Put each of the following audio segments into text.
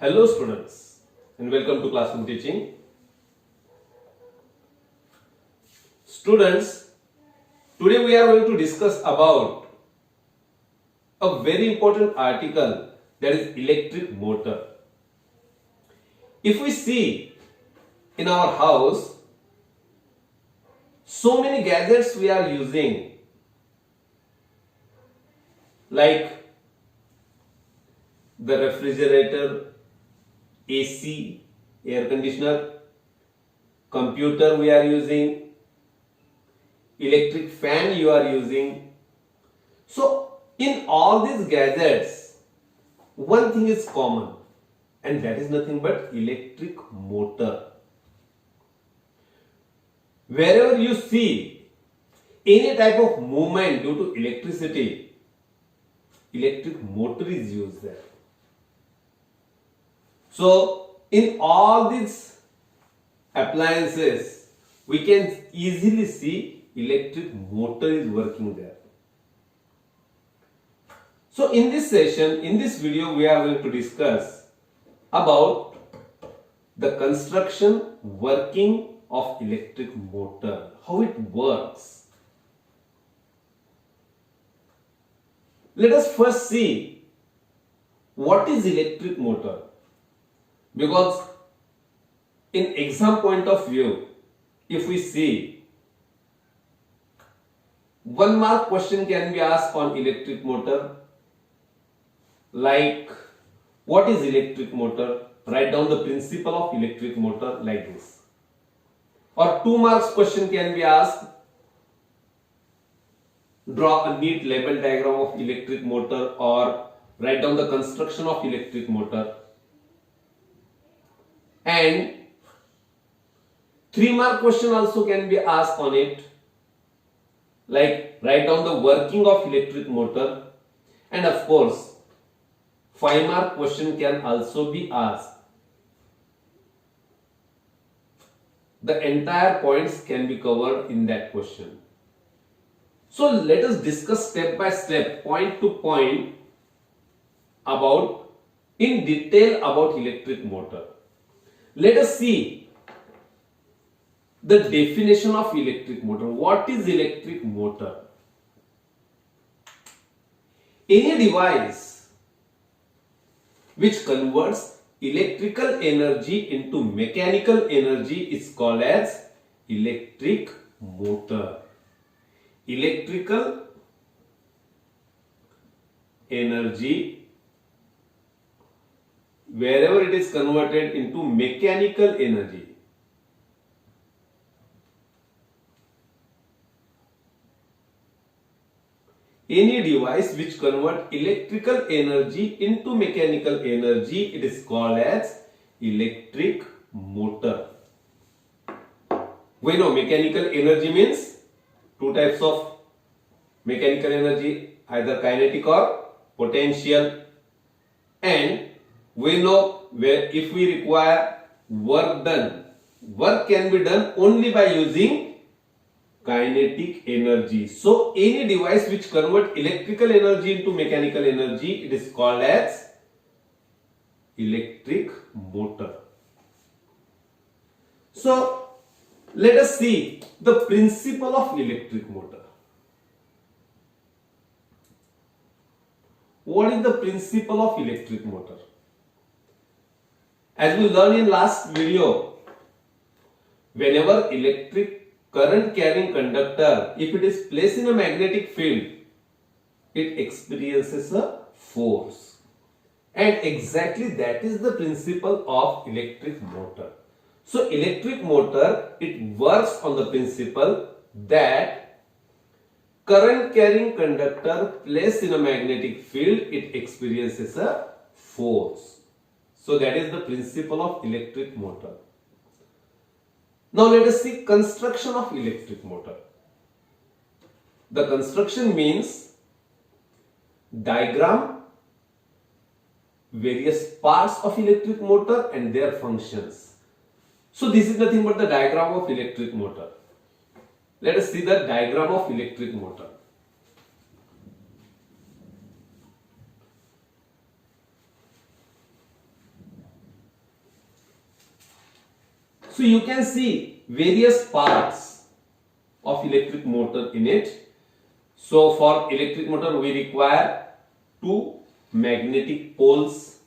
Hello students and welcome to Classroom Teaching. Students, today we are going to discuss about a very important article, that is electric motor. If we see in our house, so many gadgets we are using, like the refrigerator, AC, air conditioner, computer we are using, electric fan you are using. So in all these gadgets, one thing is common, and that is nothing but electric motor. Wherever you see any type of movement due to electricity, electric motor is used there. So in all these appliances, we can easily see electric motor is working there. So in this session, in this video, we are going to discuss about the construction, working of electric motor, how it works. Let us first see what is electric motor, because in exam point of view, if we see, 1 mark question can be asked on electric motor, like what is electric motor? Write down the principle of electric motor like this. Or 2 marks question can be asked, draw a neat label diagram of electric motor or write down the construction of electric motor. And 3 mark question also can be asked on it, like write down the working of electric motor. And of course 5 mark question can also be asked. The entire points can be covered in that question. So let us discuss step by step, point to point, about in detail about electric motor. Let us see the definition of electric motor. What is electric motor? Any device which converts electrical energy into mechanical energy is called as electric motor. Electrical energy, wherever it is converted into mechanical energy, any device which convert electrical energy into mechanical energy, it is called as electric motor. We know mechanical energy means two types of mechanical energy, either kinetic or potential. And we know where if we require work done, work can be done only by using kinetic energy. So any device which convert electrical energy into mechanical energy, it is called as electric motor. So let us see the principle of electric motor. What is the principle of electric motor? As we learned in last video, whenever electric current carrying conductor, if it is placed in a magnetic field, it experiences a force. And exactly that is the principle of electric motor. So electric motor, it works on the principle that current carrying conductor placed in a magnetic field, it experiences a force. So that is the principle of electric motor. Now let us see construction of electric motor. The construction means diagram, various parts of electric motor and their functions. So this is nothing but the diagram of electric motor. Let us see the diagram of electric motor. So you can see various parts of electric motor in it. So for electric motor we require two magnetic poles.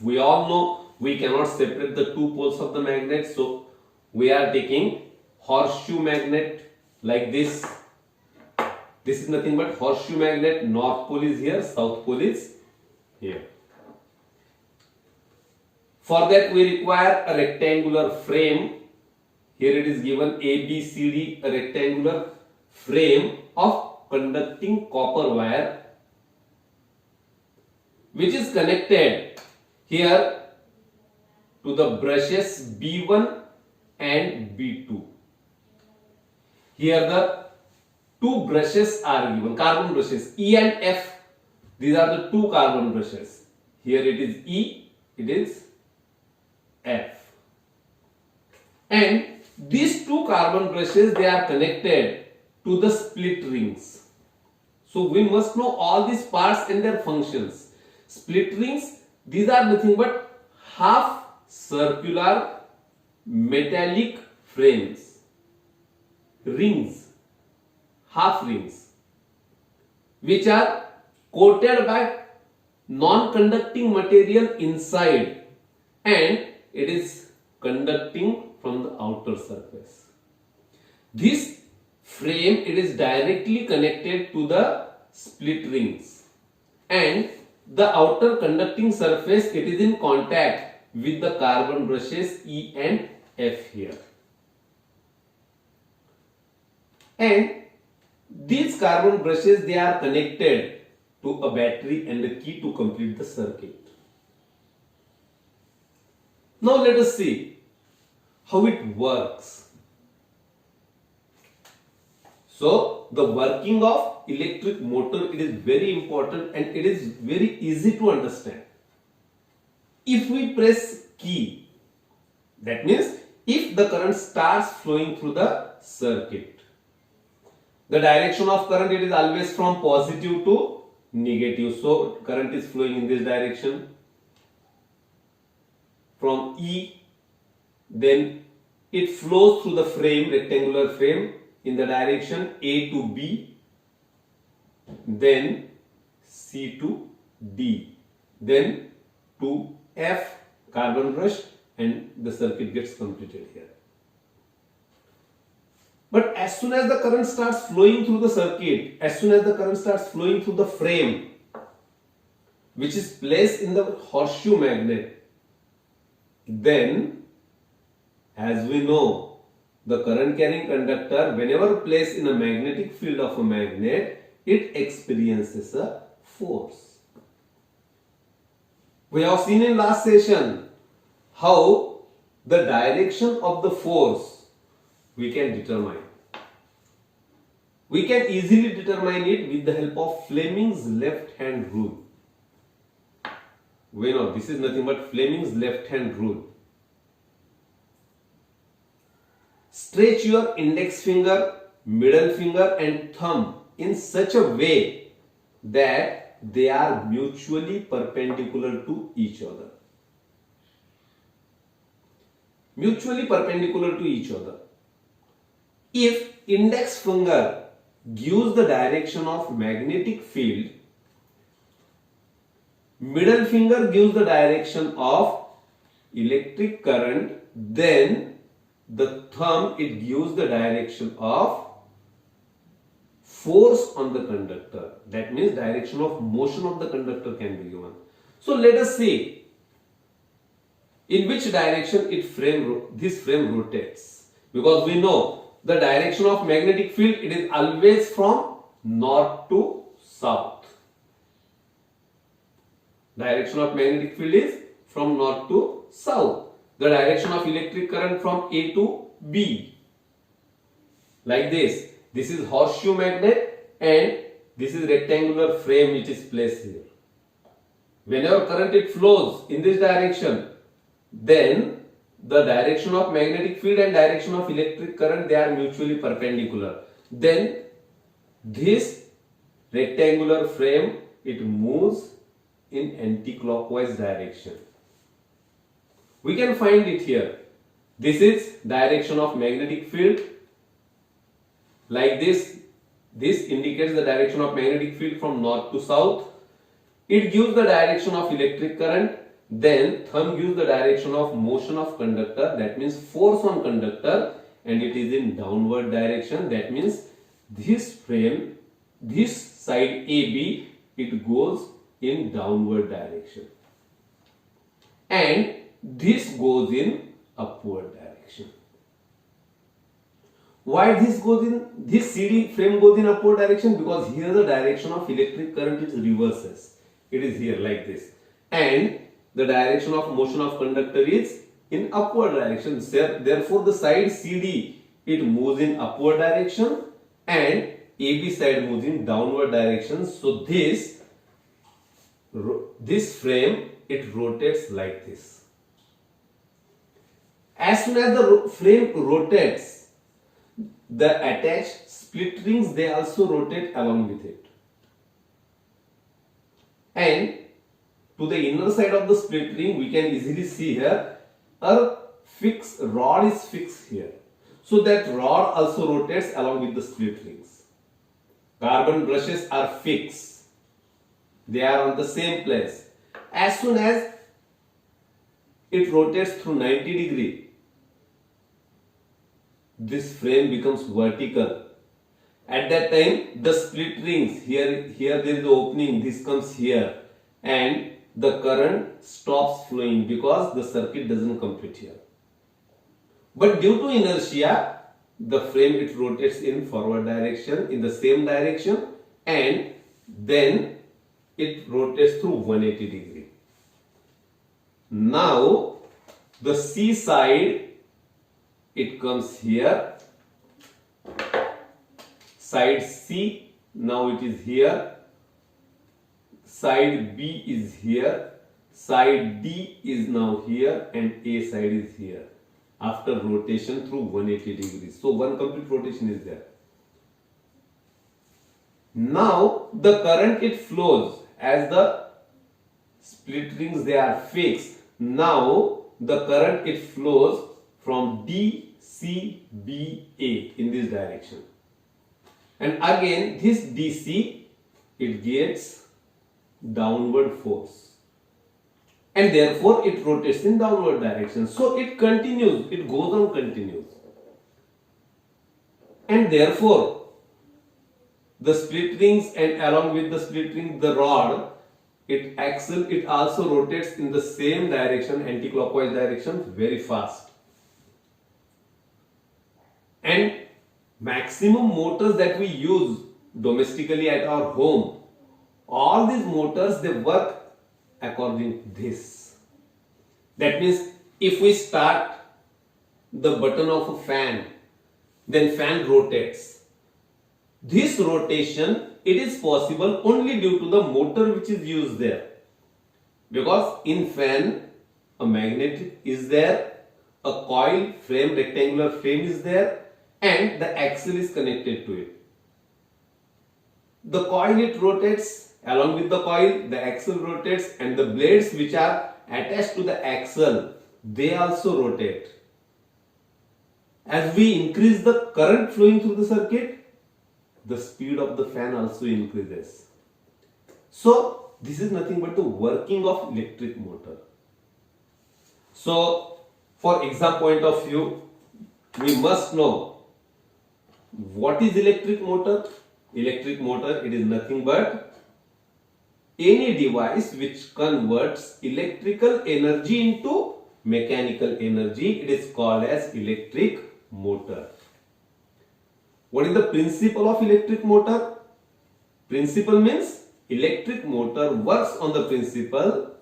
We all know we cannot separate the two poles of the magnet, so we are taking horseshoe magnet like this. This is nothing but horseshoe magnet. North pole is here, south pole is here. For that we require a rectangular frame. Here it is given ABCD, a rectangular frame of conducting copper wire which is connected here to the brushes B1 and B2. Here the two brushes are given, carbon brushes E and F. These are the two carbon brushes. Here it is E, it is F. And these two carbon brushes, they are connected to the split rings. So we must know all these parts and their functions. Split rings, these are nothing but half circular metallic frames. Rings, half rings, which are coated by non-conducting material inside, and it is conducting from the outer surface. This frame, it is directly connected to the split rings, and the outer conducting surface, it is in contact with the carbon brushes E and F here. And these carbon brushes, they are connected to a battery and a key to complete the circuit. Now let us see how it works. So the working of electric motor, it is very important and it is very easy to understand. If we press key, that means if the current starts flowing through the circuit, the direction of current, it is always from positive to negative. So current is flowing in this direction from E, then it flows through the frame, rectangular frame, in the direction A to B, then C to D, then to F, carbon brush, and the circuit gets completed here. But as soon as the current starts flowing through the circuit, as soon as the current starts flowing through the frame, which is placed in the horseshoe magnet, then, as we know, the current carrying conductor, whenever placed in a magnetic field of a magnet, it experiences a force. We have seen in last session how the direction of the force we can determine. We can easily determine it with the help of Fleming's left hand rule. We know this is nothing but Fleming's left hand rule. Stretch your index finger, middle finger and thumb in such a way that they are mutually perpendicular to each other. Mutually perpendicular to each other. If index finger gives the direction of magnetic field, middle finger gives the direction of electric current, then the thumb, it gives the direction of force on the conductor. That means direction of motion of the conductor can be given. So let us see in which direction this frame rotates. Because we know the direction of magnetic field, it is always from north to south. Direction of magnetic field is from north to south. The direction of electric current from A to B. Like this. This is horseshoe magnet and this is rectangular frame which is placed here. Whenever current it flows in this direction, then the direction of magnetic field and direction of electric current, they are mutually perpendicular. Then this rectangular frame, it moves in anti-clockwise direction. We can find it here. This is direction of magnetic field. Like this. This indicates the direction of magnetic field from north to south. It gives the direction of electric current. Then thumb gives the direction of motion of conductor, that means force on conductor, and it is in downward direction. That means this frame, this side AB, it goes in downward direction, and this goes in upward direction. Why this CD frame goes in upward direction? Because here the direction of electric current is reverses. It is here like this, and the direction of motion of conductor is in upward direction. Therefore, the side CD, it moves in upward direction, and AB side moves in downward direction. So this frame, it rotates like this. As soon as the frame rotates, the attached split rings, they also rotate along with it. And to the inner side of the split ring, we can easily see here a fixed rod is fixed here. So that rod also rotates along with the split rings. Carbon brushes are fixed. They are on the same place. As soon as it rotates through 90 degree, this frame becomes vertical. At that time, the split rings, here there is the opening, this comes here, and the current stops flowing because the circuit doesn't complete here. But due to inertia, the frame, it rotates in forward direction, in the same direction, and then it rotates through 180 degree. Now the C side, it comes here, side C, now it is here, side B is here, side D is now here, and A side is here after rotation through 180 degrees. So one complete rotation is there. Now the current, it flows as the split rings, they are fixed. Now the current, it flows from D, C, B, A in this direction. And again this DC, it gets downward force, and therefore it rotates in downward direction. So it continues, it goes on continues. And therefore the split rings, and along with the split ring, the rod, it axle, it also rotates in the same direction, anti-clockwise direction, very fast. And maximum motors that we use domestically at our home, all these motors, they work according to this. That means if we start the button of a fan, then fan rotates. This rotation, it is possible only due to the motor which is used there. Because in fan, a magnet is there, a coil frame, rectangular frame is there, and the axle is connected to it. The coil, it rotates, along with the coil, the axle rotates, and the blades which are attached to the axle, they also rotate. As we increase the current flowing through the circuit, the speed of the fan also increases. So this is nothing but the working of electric motor. So for exam point of view, we must know what is electric motor. Electric motor, it is nothing but any device which converts electrical energy into mechanical energy. It is called as electric motor. What is the principle of electric motor? Principle means electric motor works on the principle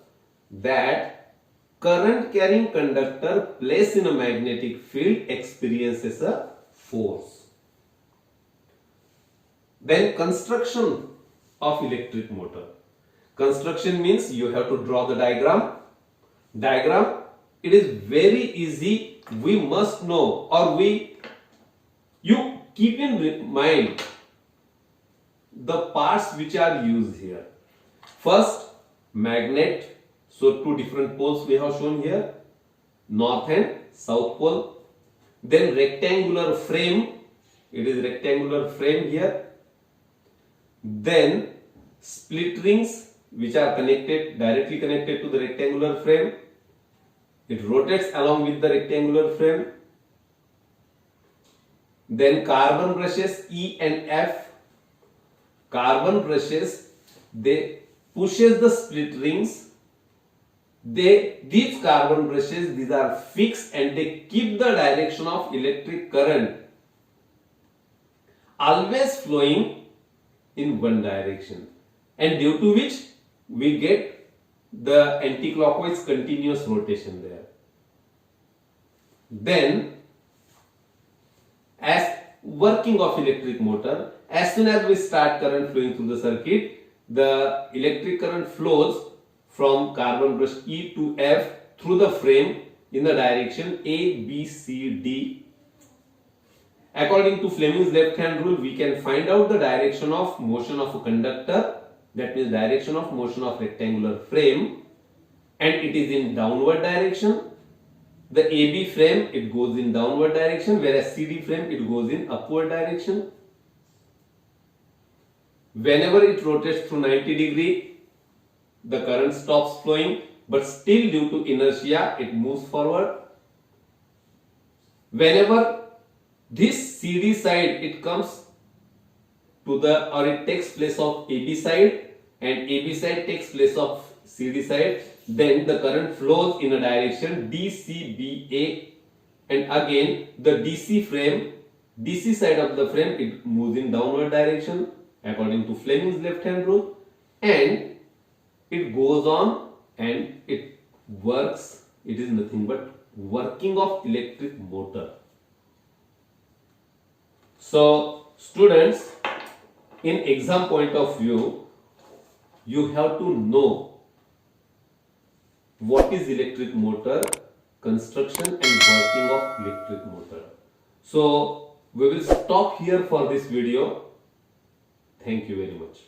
that current carrying conductor placed in a magnetic field experiences a force. Then construction of electric motor. Construction means you have to draw the diagram. It is very easy. We must know, or you keep in mind the parts which are used here. First, magnet. So two different poles we have shown here, north and south pole. Then rectangular frame, it is rectangular frame here. Then split rings which are directly connected to the rectangular frame. It rotates along with the rectangular frame. Then carbon brushes E and F. Carbon brushes, they pushes the split rings. These carbon brushes, these are fixed and they keep the direction of electric current always flowing in one direction, and due to which we get the anti-clockwise continuous rotation there. Then, as working of electric motor, as soon as we start current flowing through the circuit, the electric current flows from carbon brush E to F through the frame in the direction A, B, C, D. According to Fleming's left hand rule, we can find out the direction of motion of a conductor, that means direction of motion of rectangular frame, and it is in downward direction. The AB frame, it goes in downward direction, whereas CD frame, it goes in upward direction. Whenever it rotates through 90 degree, the current stops flowing, but still due to inertia, it moves forward. Whenever this CD side, it comes to it takes place of AB side, and AB side takes place of CD side, then the current flows in a direction DCBA, and again the DC side of the frame, it moves in downward direction according to Fleming's left hand rule, and it goes on and it works. It is nothing but working of electric motor. So students, in exam point of view, you have to know what is electric motor, construction and working of electric motor. So we will stop here for this video. Thank you very much.